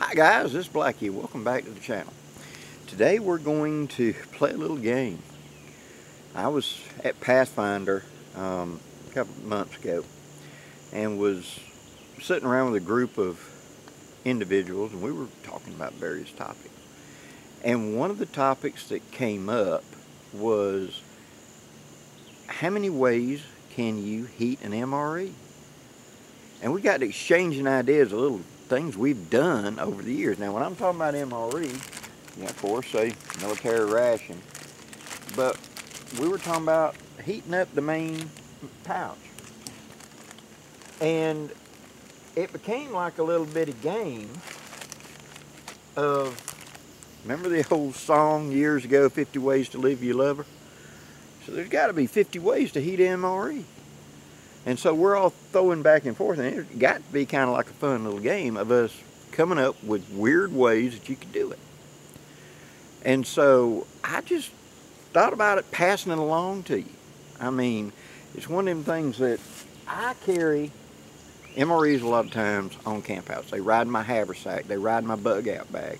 Hi guys, this is Blackie. Welcome back to the channel. Today we're going to play a little game. I was at Pathfinder a couple of months ago and was sitting around with a group of individuals, and we were talking about various topics. And one of the topics that came up was, how many ways can you heat an MRE? And we got to exchanging ideas, a little things we've done over the years. Now, when I'm talking about MRE, of course, say military ration, but we were talking about heating up the main pouch. And it became like a little bitty game of, remember the old song years ago, 50 Ways to Live Your Lover? So there's got to be 50 ways to heat MRE. And so we're all throwing back and forth, and it got to be kind of like a fun little game of us coming up with weird ways that you could do it. And so I just thought about it, passing it along to you. I mean, it's one of them things that I carry MREs a lot of times on campouts. They ride in my haversack, they ride in my bug out bag,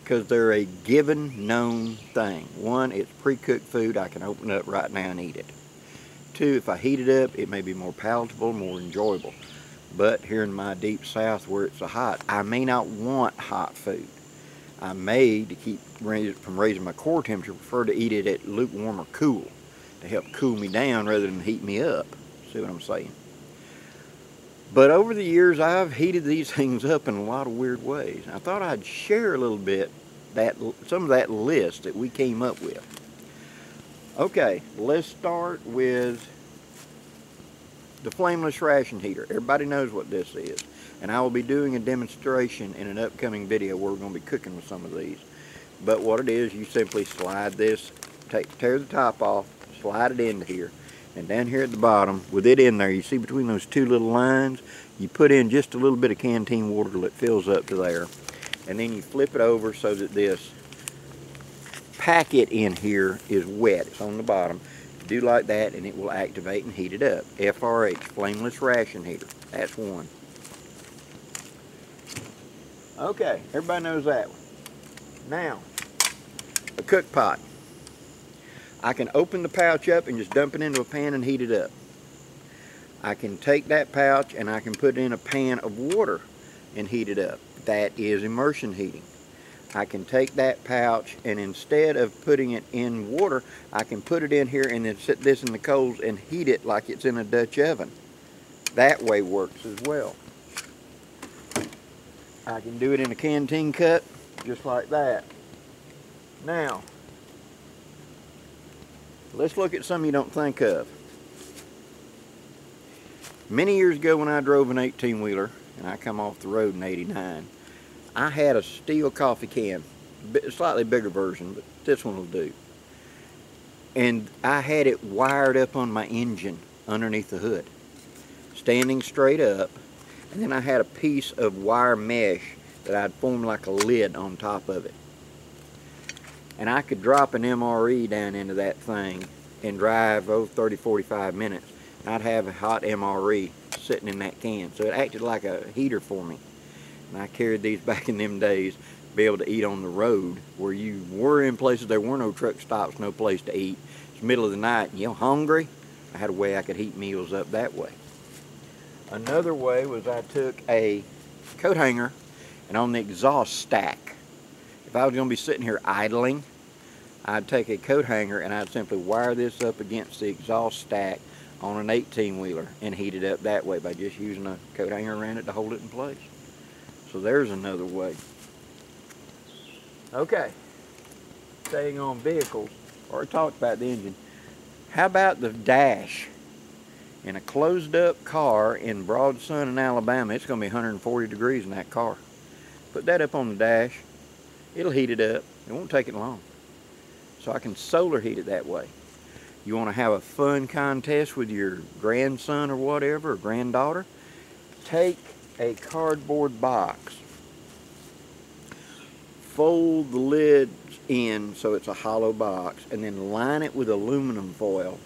because they're a given, known thing. One, it's pre-cooked food. I can open it up right now and eat it. Two, if I heat it up, it may be more palatable, more enjoyable. But here in my deep south where it's so hot, I may not want hot food. I may, to keep from raising my core temperature, prefer to eat it at lukewarm or cool to help cool me down rather than heat me up. See what I'm saying? But over the years, I've heated these things up in a lot of weird ways. I thought I'd share a little bit some of that list that we came up with. Okay, let's start with the flameless ration heater. Everybody knows what this is. And I will be doing a demonstration in an upcoming video where we're going to be cooking with some of these. But what it is, you simply slide this, tear the top off, slide it into here. And down here at the bottom, with it in there, you see between those two little lines, you put in just a little bit of canteen water till it fills up to there. And then you flip it over so that this packet in here is wet. It's on the bottom. Do like that and it will activate and heat it up. FRH, flameless ration heater. That's one. Okay, everybody knows that one. Now, a cook pot. I can open the pouch up and just dump it into a pan and heat it up. I can take that pouch and I can put it in a pan of water and heat it up. That is immersion heating. I can take that pouch and instead of putting it in water, I can put it in here and then set this in the coals and heat it like it's in a Dutch oven. That way works as well. I can do it in a canteen cup, just like that. Now, let's look at some you don't think of. Many years ago when I drove an 18-wheeler, and I come off the road in '89, I had a steel coffee can, a slightly bigger version, but this one will do. And I had it wired up on my engine underneath the hood, standing straight up. And then I had a piece of wire mesh that I'd formed like a lid on top of it. And I could drop an MRE down into that thing and drive 30-45 minutes. And I'd have a hot MRE sitting in that can. So it acted like a heater for me. And I carried these back in them days to be able to eat on the road where you were in places there were no truck stops, no place to eat. It's the middle of the night and you're hungry. I had a way I could heat meals up that way. Another way was I took a coat hanger and on the exhaust stack, if I was going to be sitting here idling, I'd take a coat hanger and I'd simply wire this up against the exhaust stack on an 18-wheeler and heat it up that way by just using a coat hanger around it to hold it in place. So there's another way. Okay, staying on vehicles, or talked about the engine. How about the dash? In a closed up car in broad sun in Alabama, it's going to be 140 degrees in that car. Put that up on the dash, it'll heat it up. It won't take it long. So I can solar heat it that way. You want to have a fun contest with your grandson or whatever, or granddaughter? Take a cardboard box, fold the lids in so it's a hollow box, and then line it with aluminum foil.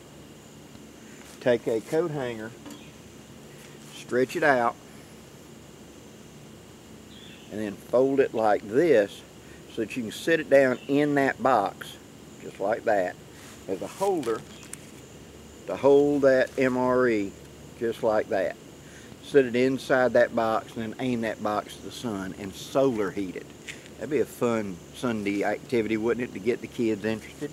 Take a coat hanger, stretch it out, and then fold it like this so that you can sit it down in that box, just like that, as a holder to hold that MRE, just like that. Sit it inside that box and then aim that box to the sun and solar heat it. That'd be a fun Sunday activity, wouldn't it, to get the kids interested?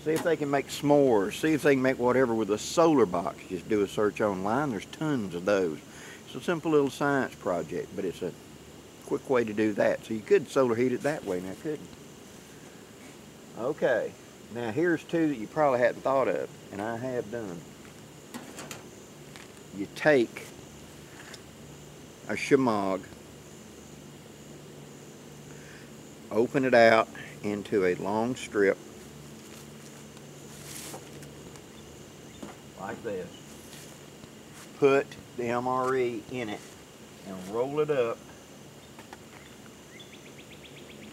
See if they can make s'mores, see if they can make whatever with a solar box. Just do a search online, there's tons of those. It's a simple little science project, but it's a quick way to do that. So you could solar heat it that way, now couldn't you? Okay, now here's two that you probably hadn't thought of, and I have done. You take a shemagh, open it out into a long strip like this, put the MRE in it and roll it up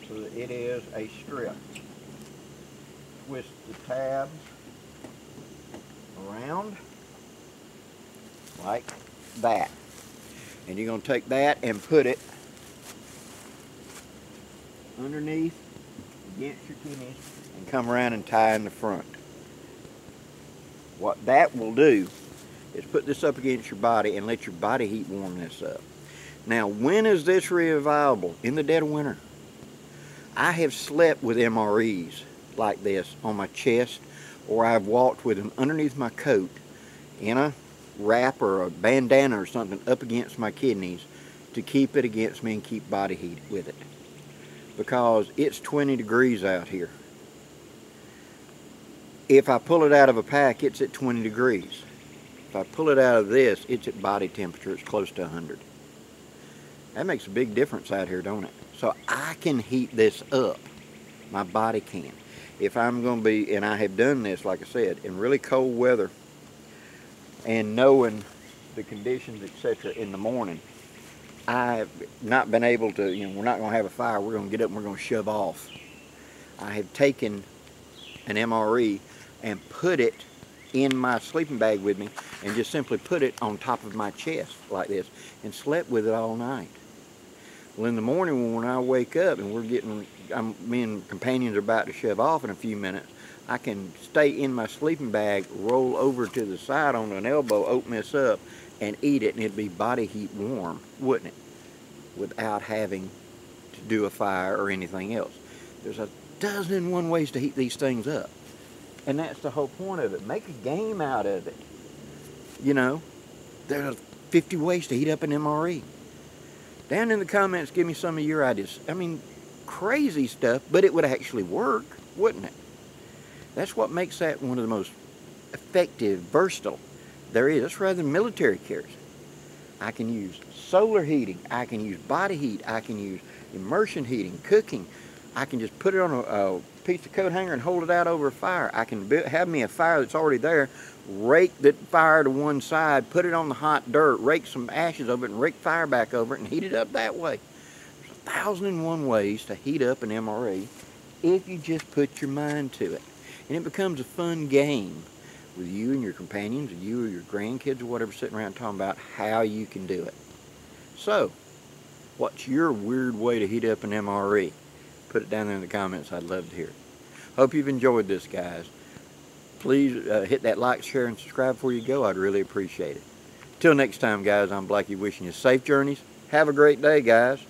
so that it is a strip. Twist the tabs around like that. And you're going to take that and put it underneath against your kidneys and come around and tie in the front. What that will do is put this up against your body and let your body heat warm this up. Now, when is this really viable? In the dead of winter. I have slept with MREs like this on my chest, or I've walked with them underneath my coat in a wrap or a bandana or something up against my kidneys to keep it against me and keep body heat with it, because it's 20 degrees out here. If I pull it out of a pack, it's at 20 degrees. If I pull it out of this, it's at body temperature. It's close to 100. That makes a big difference out here, don't it? So I can heat this up. My body can. If I'm going to be, and I have done this, like I said, in really cold weather, and knowing the conditions, etc., in the morning, I've not been able to, we're not going to have a fire, we're going to get up and we're going to shove off. I have taken an MRE and put it in my sleeping bag with me and just simply put it on top of my chest like this and slept with it all night. Well, in the morning when I wake up and me and companions are about to shove off in a few minutes, I can stay in my sleeping bag, roll over to the side on an elbow, open this up, and eat it, and it'd be body heat warm, wouldn't it? Without having to do a fire or anything else. There's a dozen and one ways to heat these things up. And that's the whole point of it. Make a game out of it. There's 50 ways to heat up an MRE. Down in the comments, give me some of your ideas. I mean, crazy stuff, but it would actually work, wouldn't it? That's what makes that one of the most effective, versatile there is. That's rather than military carries. I can use solar heating. I can use body heat. I can use immersion heating, cooking. I can just put it on a piece of coat hanger and hold it out over a fire. I can have me a fire that's already there, rake that fire to one side, put it on the hot dirt, rake some ashes over it, and rake fire back over it, and heat it up that way. There's 1,001 ways to heat up an MRE if you just put your mind to it. And it becomes a fun game with you and your companions, or you or your grandkids or whatever, sitting around talking about how you can do it. So, what's your weird way to heat up an MRE? Put it down there in the comments. I'd love to hear it. Hope you've enjoyed this, guys. Please hit that like, share, and subscribe before you go. I'd really appreciate it. Till next time, guys, I'm Blackie wishing you safe journeys. Have a great day, guys.